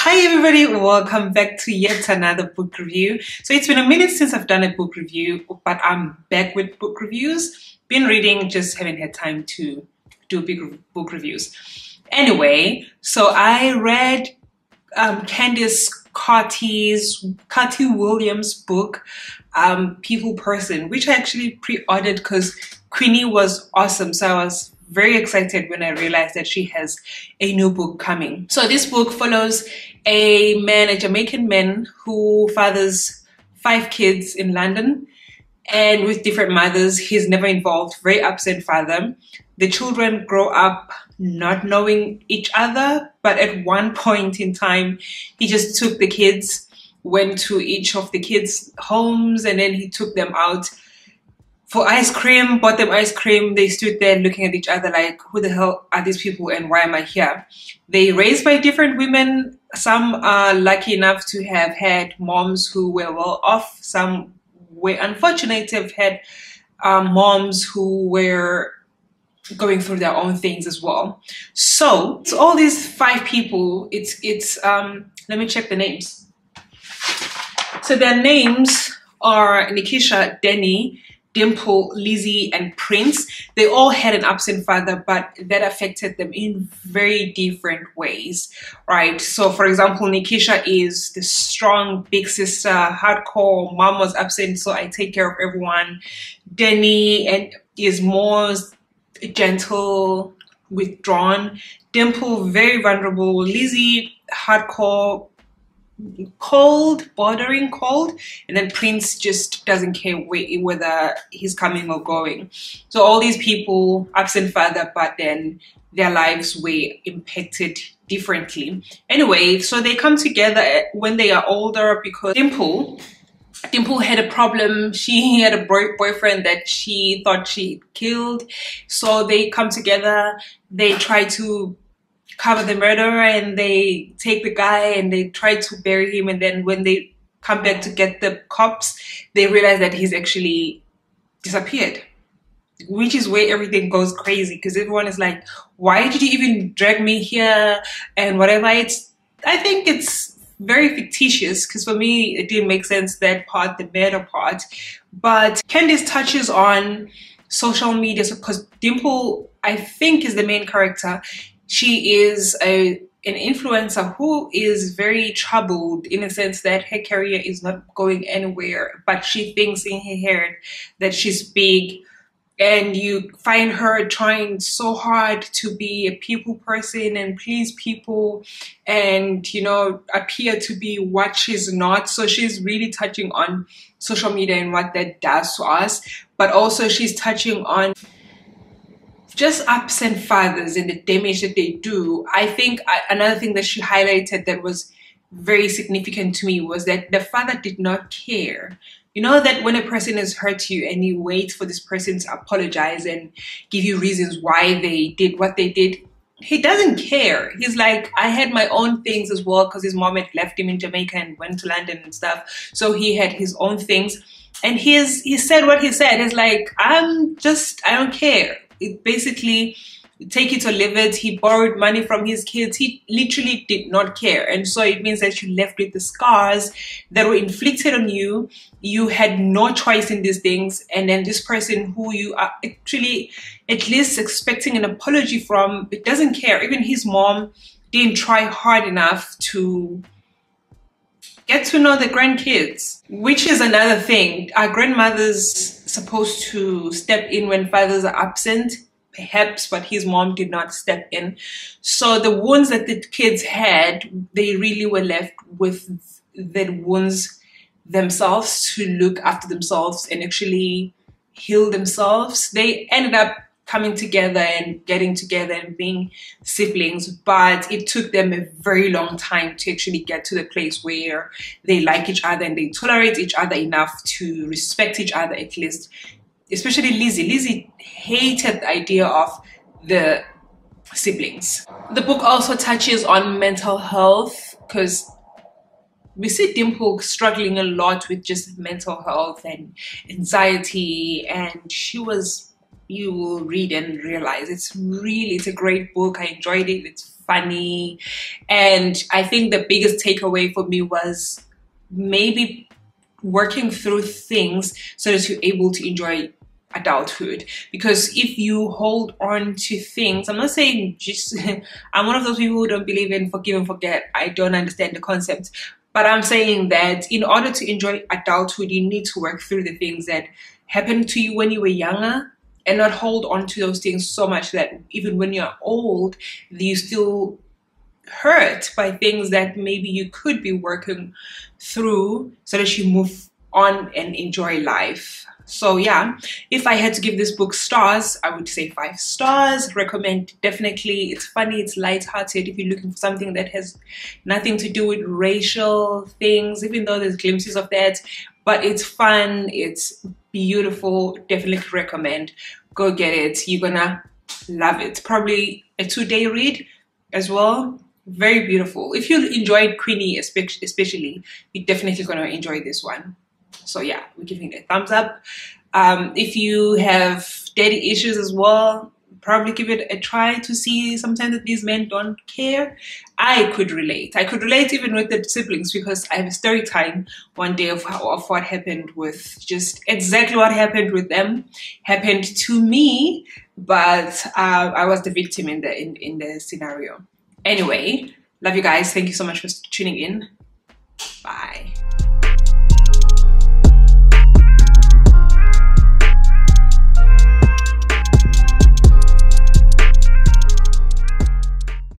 Hi everybody, welcome back to yet another book review. So it's been a minute since I've done a book review, but I'm back with book reviews. Been reading, just haven't had time to do big book reviews. Anyway, so I read Candice Carty-Williams book, People Person, which I actually pre-ordered because Queenie was awesome. So I was very excited when I realized that she has a new book coming. So this book follows a Jamaican man who fathers 5 kids in London and with different mothers. He's never involved, very absent father. The children grow up not knowing each other, but at one point in time, he just took the kids, went to each of the kids' homes, and then he took them out for ice cream, bought them ice cream. They stood there looking at each other like, who the hell are these people and why am I here? They raised by different women. Some are lucky enough to have had moms who were well off. Some were unfortunate to have had moms who were going through their own things as well. So all these 5 people, let me check the names. So their names are Nikisha, Denny, Dimple, Lizzie, and Prince. They all had an absent father, but that affected them in very different ways, right? So for example, Nikisha is the strong big sister, hardcore. Mom was absent, so I take care of everyone. Denny is more gentle, withdrawn. Dimple, very vulnerable. Lizzie, hardcore, cold, bordering cold, and then Prince just doesn't care whether he's coming or going. So all these people, absent father, but then their lives were impacted differently. Anyway, so they come together when they are older because Dimple had a problem. She had a boyfriend that she thought she killed. So they come together, they try to cover the murder, and they take the guy and they try to bury him, and then when they come back to get the cops, they realize that he's actually disappeared, which is where everything goes crazy because everyone is like, why did you even drag me here and whatever. I think it's very fictitious because for me it didn't make sense, that part, the murder part. But Candice touches on social media because Dimple, I think, is the main character. She is an influencer who is very troubled in the sense that her career is not going anywhere, but she thinks in her head that she's big, and you find her trying so hard to be a people person and please people and, you know, appear to be what she's not. So she's really touching on social media and what that does to us, but also she's touching on just absent fathers and the damage that they do. I think another thing that she highlighted that was very significant to me was that the father did not care. You know that when a person has hurt you and you wait for this person to apologize and give you reasons why they did what they did, he doesn't care. He's like, I had my own things as well because his mom had left him in Jamaica and went to London and stuff. So he had his own things. And he said what he said. He's like, I don't care. It basically, take it or leave it. He borrowed money from his kids. He literally did not care. And so it means that you left with the scars that were inflicted on you. You had no choice in these things. And then this person who you are actually at least expecting an apology from, it doesn't care. Even his mom didn't try hard enough to get to know the grandkids, which is another thing. Our grandmothers supposed to step in when fathers are absent, perhaps, but his mom did not step in. So the wounds that the kids had, they really were left with the wounds themselves to look after themselves and actually heal themselves. They ended up coming together and getting together and being siblings, but it took them a very long time to actually get to the place where they like each other and they tolerate each other enough to respect each other, at least. Especially Lizzie. Lizzie hated the idea of the siblings. The book also touches on mental health because we see Dimple struggling a lot with just mental health and anxiety, and you will read and realize it's a great book. I enjoyed it. It's funny. And I think the biggest takeaway for me was maybe working through things so that you're able to enjoy adulthood. Because if you hold on to things, I'm not saying just I'm one of those people who don't believe in forgive and forget. I don't understand the concept, but I'm saying that in order to enjoy adulthood, you need to work through the things that happened to you when you were younger, and not hold on to those things so much that even when you're old, you still hurt by things that maybe you could be working through so that you move on and enjoy life. So yeah, if I had to give this book stars, I would say 5 stars. Recommend, definitely. It's funny, it's light-hearted if you're looking for something that has nothing to do with racial things, even though there's glimpses of that. But it's fun, it's beautiful. Definitely recommend. Go get it. You're gonna love it. Probably a 2-day read as well. Very beautiful. If you enjoyed Queenie especially, you're definitely gonna enjoy this one. So yeah, we're giving it a thumbs up. If you have daddy issues as well, probably give it a try to see sometimes that these men don't care. I could relate. I could relate even with the siblings, because I have a story time one day of what happened with, just exactly what happened with them happened to me, but I was the victim in the scenario. Anyway, love you guys. Thank you so much for tuning in.